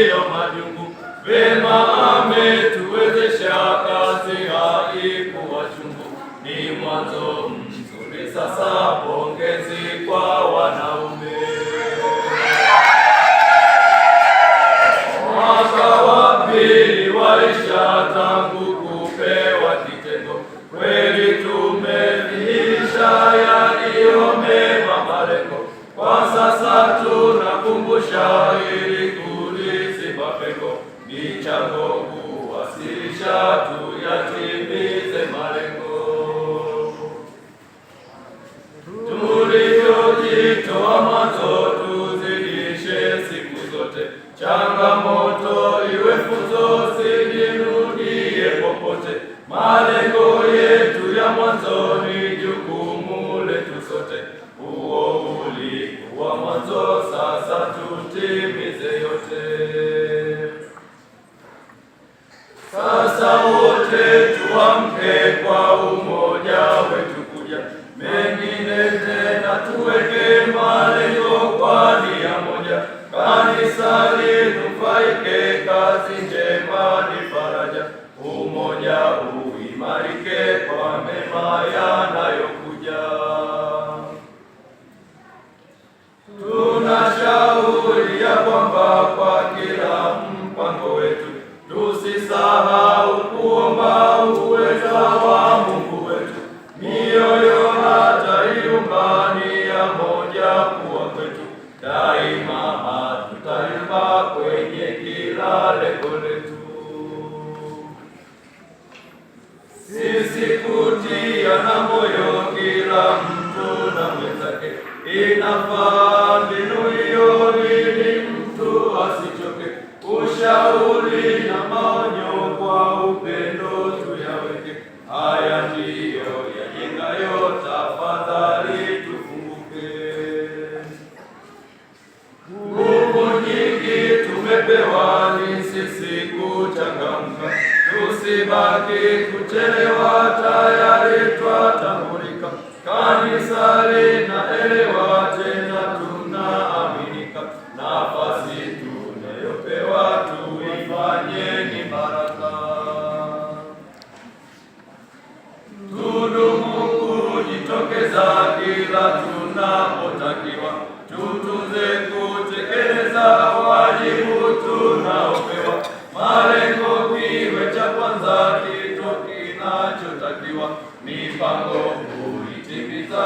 ya majungu, vema ametuwezesha kazi haikuwa chungu. Ni mwanzo mzuri sasa, pongezi kwa wanaume. Mwaka wa pili waisha tangu kupewa kitendo, kweli tumefiisha yaliyo mema malengo. Kwa sasa tunakumbusha ili kuliziba pengo, michango kuwasilisha tuyatimize malengo. Tulivyojitoa mwanzo tuzidishe siku zote, changamoto iwe funzo sijirudie popote. Malengo yetu ya mwanzo ni jukumu letu sote, huo ulikuwa mwanzo, sasa tutimize yote. Sasa wote tuamke kwa umoja wetu kuja, mengine tena tuweke malengo kwa nia moja. Kanisa linufaike, kazi njema ni faraja, umoja uimarike kwa mema yanayokuja. Tunashauri ya kwamba kwa kila mpango wetu tusisahau kuomba uweza wa Mungu wetu. Mioyo hata iumba, nia moja kuwa kwetu, daima hatutayumba kwenye kila lengo letu. Sisi kutiana moyo, kila mtu na mwenzake, inafaa mbinu hiyo ili mtu asichoke. Ushauri na maonyo kwa upendo tuyaweke, haya ndiyo yajengayo, tafadhali tufunguke. Nguvu nyingi tumepewa, ni sisi kuchangamka, tusibaki kuchelewa, tayari twatambulika. Kanisa linaelewa, tena tunaaminika, nafasi tunayopewa tuifanye ni baraka. Tudumu kujitokeza kila tunapotakiwa, tutunze kutekeleza wajibu tunaopewa. Malengo kiwe cha kwanza, kitu kinachotakiwa, mipango kuitimiza,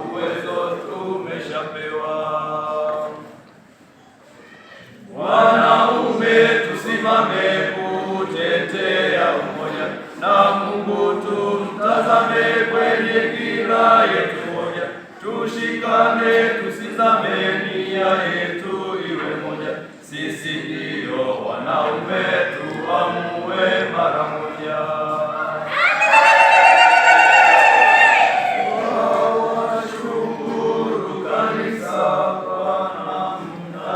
uwezo tumeshapewa. Wanaume tusimame kutetea umoja, na Mungu tumtazame kwenye kila yetu moja. Tushikane tusizame, nia yetu iwe moja. Sisi ndio wanaume, tuamue mara moja. Washukuru kanisa kwa namna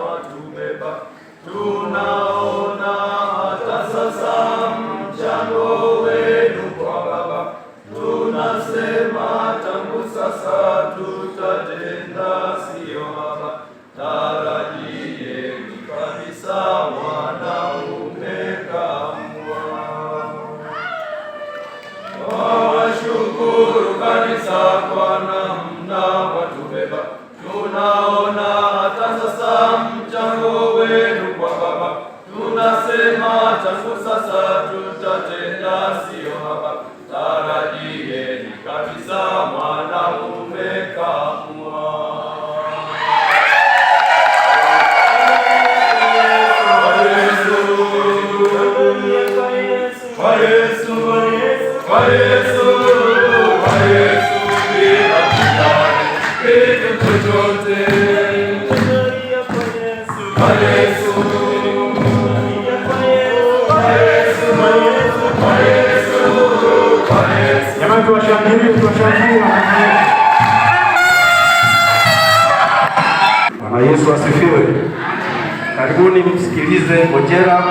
watubeba, tunaona hata sasa mchango wenu kwa Baba. Tunasema tangu sasa tutatenda, sio haba. Tarajieni kabisa, wanaume kamwa. Washukuru kanisa kwa namna watubeba, tunaona hata sasa mchango wenu kwa Baba. Tunasema tangu sasa tutatenda, sio haba. Tarajieni kabisa, mwanaume kamwa. Jamani, tuwashangilie. Bwana Yesu asifiwe. Karibuni msikilize ngojera